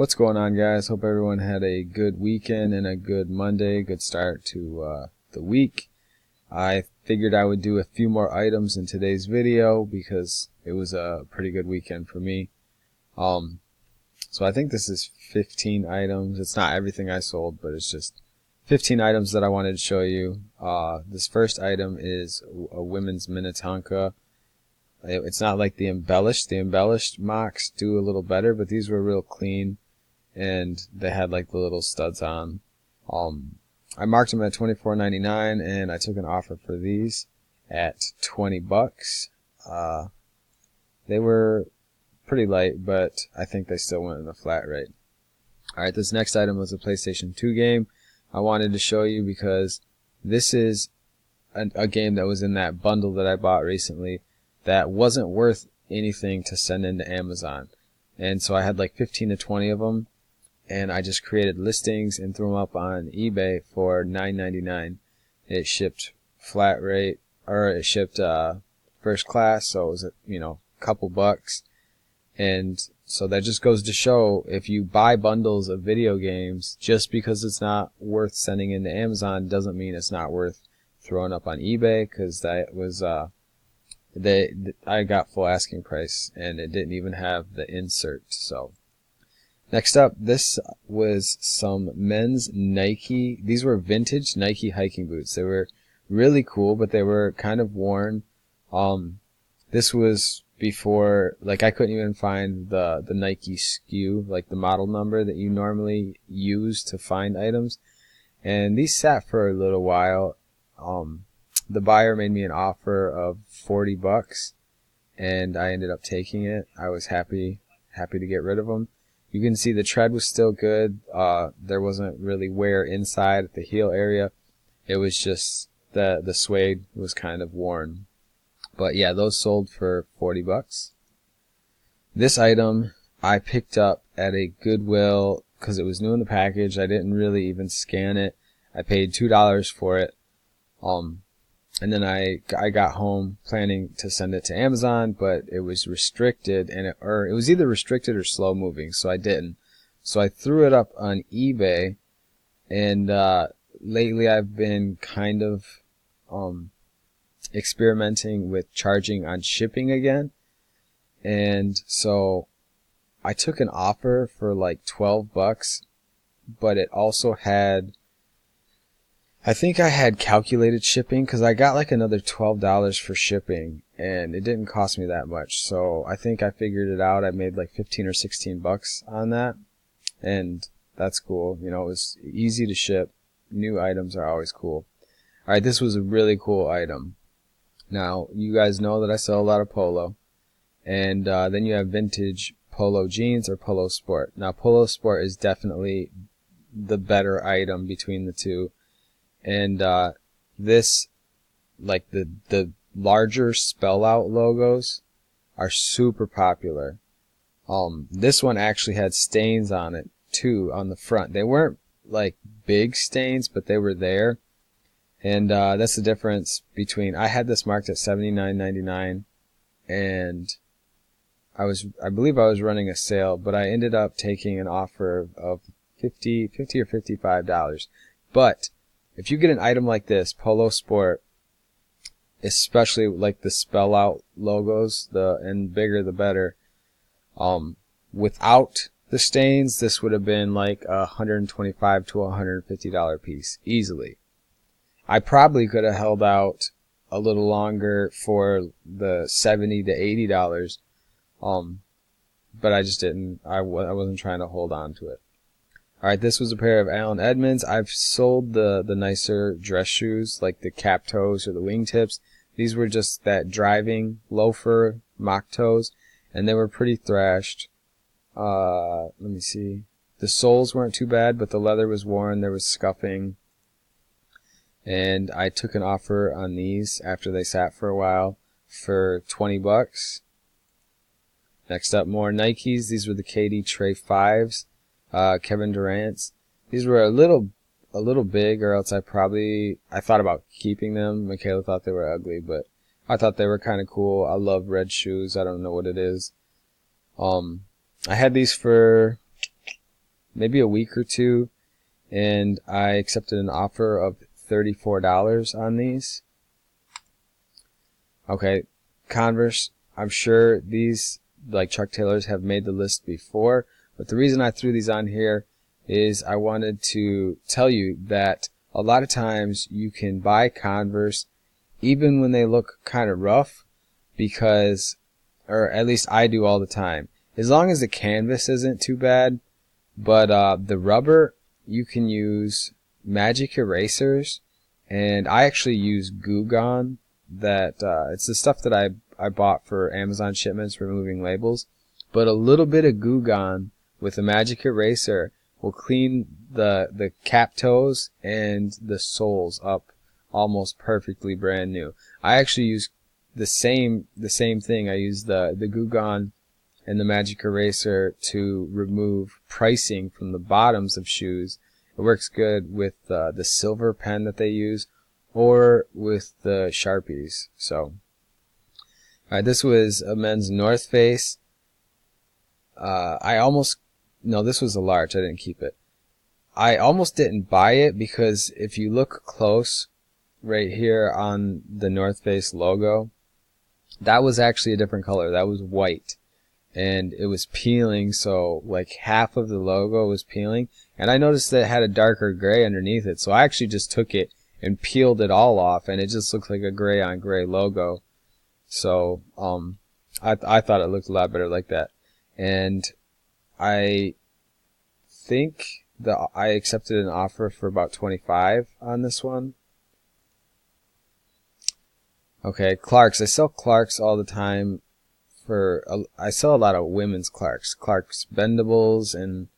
What's going on, guys? Hope everyone had a good weekend and a good Monday, good start to the week. I figured I would do a few more items in today's video because it was a pretty good weekend for me. So I think this is 15 items. It's not everything I sold, but it's just 15 items that I wanted to show you. This first item is a women's Minnetonka. It's not like the embellished. The embellished mocks do a little better, but these were real clean, and they had like the little studs on. I marked them at $24.99, and I took an offer for these at $20. They were pretty light, but I think they still went in the flat rate. Alright, this next item was a PlayStation 2 game I wanted to show you because this is a game that was in that bundle that I bought recently that wasn't worth anything to send into Amazon. And so I had like 15 to 20 of them, and I just created listings and threw them up on eBay for $9.99. It shipped flat rate, or it shipped first class, so it was a couple bucks. And so that just goes to show, if you buy bundles of video games, just because it's not worth sending into Amazon doesn't mean it's not worth throwing up on eBay, because that was I got full asking price, and it didn't even have the insert. So next up, this was some men's Nike. These were vintage Nike hiking boots. They were really cool, but they were kind of worn. This was before, like, I couldn't even find the Nike SKU, like the model number that you normally use to find items. And these sat for a little while. The buyer made me an offer of $40, and I ended up taking it. I was happy to get rid of them. You can see the tread was still good. There wasn't really wear inside at the heel area. It was just the suede was kind of worn. But yeah, those sold for $40. This item I picked up at a Goodwill because it was new in the package. I didn't really even scan it. I paid $2 for it. And then I got home planning to send it to Amazon, but it was restricted, and it was either restricted or slow moving, so I didn't. So I threw it up on eBay, and lately I've been kind of experimenting with charging on shipping again. And so I took an offer for like $12, but it also had, I think I had calculated shipping, because I got like another $12 for shipping, and it didn't cost me that much. So I think I figured it out. I made like 15 or 16 bucks on that, and that's cool. It was easy to ship. New items are always cool. Alright, this was a really cool item. Now, you guys know that I sell a lot of Polo, and then you have vintage Polo jeans or Polo Sport. Now, Polo Sport is definitely the better item between the two. And this, like the larger spell out logos are super popular. This one actually had stains on it too on the front. They weren't like big stains, but they were there. And that's the difference between, I had this marked at $79.99, and I believe I was running a sale, but I ended up taking an offer of $50 or $55. But if you get an item like this, Polo Sport, especially like the spell out logos, and bigger the better, without the stains, this would have been like $125 to $150 piece, easily. I probably could have held out a little longer for the $70 to $80, but I just didn't. I wasn't trying to hold on to it. Alright, this was a pair of Allen Edmonds. I've sold the nicer dress shoes, like the cap toes or the wingtips. These were just that driving loafer mock toes, and they were pretty thrashed. Let me see. The soles weren't too bad, but the leather was worn. There was scuffing. And I took an offer on these after they sat for a while for $20. Next up, more Nikes. These were the KD Trey 5s. Kevin Durant's. These were a little big, or else I thought about keeping them. Michaela thought they were ugly, but I thought they were kind of cool. I love red shoes. I don't know what it is. I had these for maybe a week or two, and I accepted an offer of $34 on these. Okay, Converse, I'm sure these, like Chuck Taylors, have made the list before, but the reason I threw these on here is I wanted to tell you that a lot of times you can buy Converse even when they look kind of rough, because, or at least I do all the time, as long as the canvas isn't too bad. But the rubber, you can use magic erasers, and I actually use Goo Gone. That it's the stuff that I bought for Amazon shipments, removing labels. But a little bit of Goo Gone with a magic eraser will clean the cap toes and the soles up almost perfectly brand new. I actually use the same thing. I use the Goo Gone and the magic eraser to remove pricing from the bottoms of shoes. It works good with the silver pen that they use, or with the Sharpies. So, alright, this was a men's North Face. This was a large. I didn't keep it. I almost didn't buy it because if you look close right here on the North Face logo, that was actually a different color. That was white. And it was peeling, so like half of the logo was peeling. And I noticed that it had a darker gray underneath it, so I actually just took it and peeled it all off, and it just looks like a gray on gray logo. So I thought it looked a lot better like that. And I think that I accepted an offer for about $25 on this one. Okay, Clarks. I sell Clarks all the time. I sell a lot of women's Clarks Bendables, and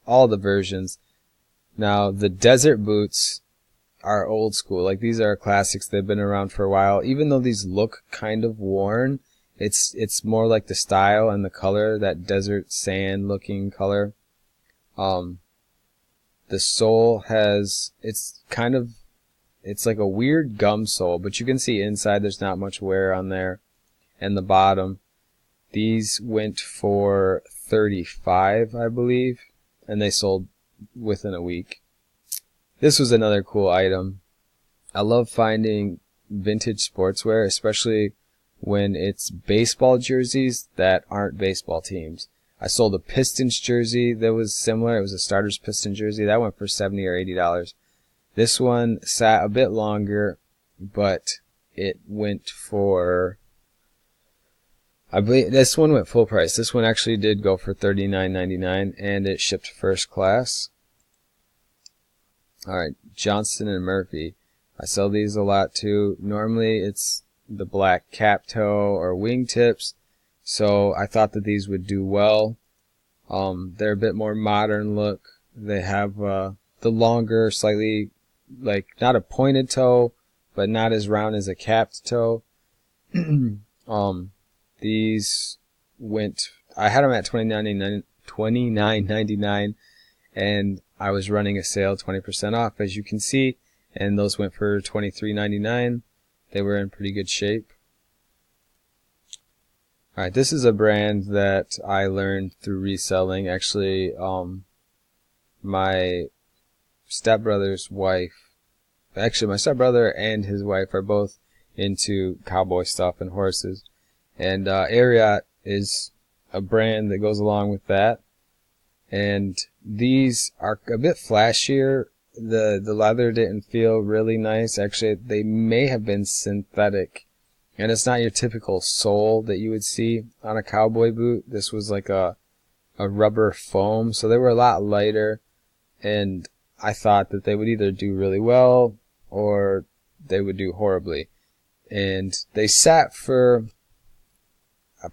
all the versions. Now the desert boots are old school. Like, these are classics. They've been around for a while. Even though these look kind of worn, it's more like the style and the color, that desert sand looking color. The sole it's like a weird gum sole, but you can see inside there's not much wear on there. And the bottom, these went for $35, I believe, and they sold within a week. This was another cool item. I love finding vintage sportswear, especially when it's baseball jerseys that aren't baseball teams. I sold a Pistons jersey that was similar. It was a starter's Pistons jersey. That went for $70 or $80. This one sat a bit longer, but it went for, I believe this one went full price. This one actually did go for $39.99, and it shipped first class. Alright, Johnston and Murphy. I sell these a lot too. Normally it's the black cap toe or wingtips, so I thought that these would do well. They're a bit more modern look. They have the longer, slightly, like, not a pointed toe, but not as round as a capped toe. These went, I had them at $29.99, and I was running a sale 20% off, as you can see, and those went for $23.99. They were in pretty good shape. Alright, this is a brand that I learned through reselling. Actually, my stepbrother's wife, actually my stepbrother and his wife are both into cowboy stuff and horses. And Ariat is a brand that goes along with that. And these are a bit flashier. The leather didn't feel really nice. Actually, they may have been synthetic. And it's not your typical sole that you would see on a cowboy boot. This was like a rubber foam. So they were a lot lighter. And I thought that they would either do really well or they would do horribly. And they sat for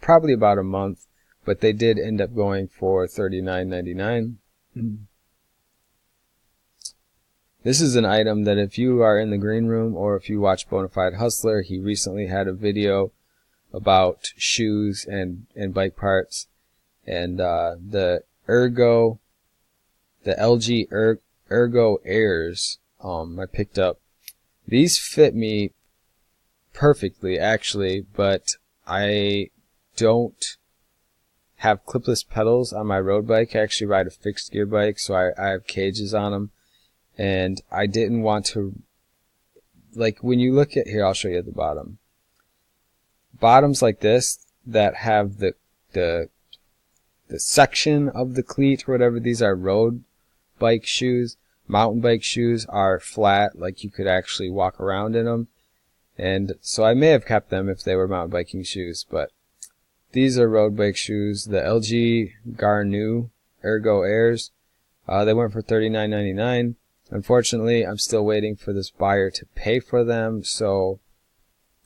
probably about a month, but they did end up going for $39.99. This is an item that if you are in the green room or if you watch Bonafide Hustler, he recently had a video about shoes and bike parts. And the LG Ergo Airs I picked up. These fit me perfectly, actually, but I don't have clipless pedals on my road bike. I actually ride a fixed gear bike, so I have cages on them, and I didn't want to, like, when you look at here, I'll show you at the bottom. Bottoms like this that have the section of the cleat or whatever, these are road bike shoes. Mountain bike shoes are flat, like you could actually walk around in them. And so I may have kept them if they were mountain biking shoes, but these are road bike shoes, the LG Garnu Ergo Airs. They went for $39.99. Unfortunately, I'm still waiting for this buyer to pay for them, so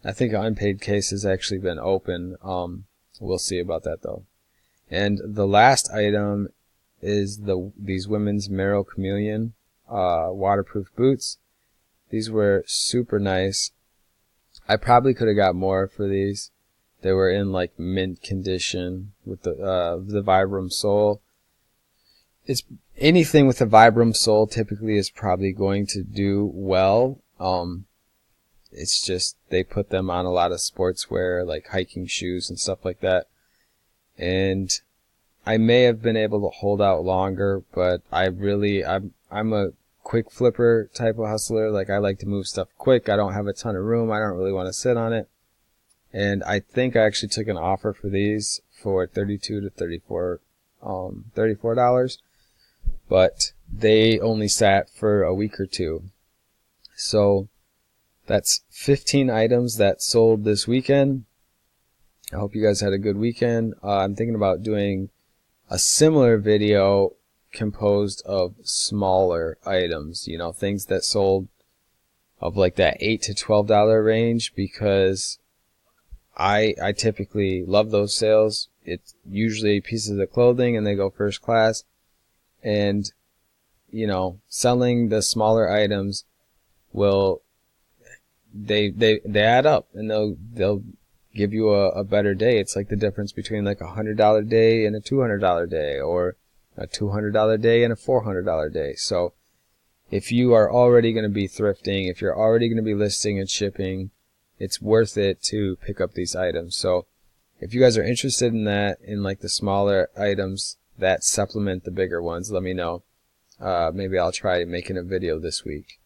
I think an unpaid case has actually been open. We'll see about that though. And the last item is these women's Merrell Chameleon waterproof boots. These were super nice. I probably could have got more for these. They were in like mint condition with the Vibram sole. It's anything with a Vibram sole typically is probably going to do well. It's just they put them on a lot of sportswear like hiking shoes and stuff like that. And I may have been able to hold out longer, but I'm a quick flipper type of hustler. Like, I like to move stuff quick. I don't have a ton of room. I don't really want to sit on it. And I think I actually took an offer for these for $32 to $34, but they only sat for a week or two. So that's 15 items that sold this weekend. I hope you guys had a good weekend. I'm thinking about doing a similar video composed of smaller items, you know, things that sold of like that $8 to $12 range, because I typically love those sales. It's usually pieces of clothing and they go first class, and you know, selling the smaller items will they add up, and they'll give you a better day. It's like the difference between like $100 day and a $200 day, or a $200 day and a $400 day. So if you are already going to be thrifting, if you're already going to be listing and shipping, it's worth it to pick up these items. So if you guys are interested in that, in like the smaller items that supplement the bigger ones, let me know. Maybe I'll try making a video this week.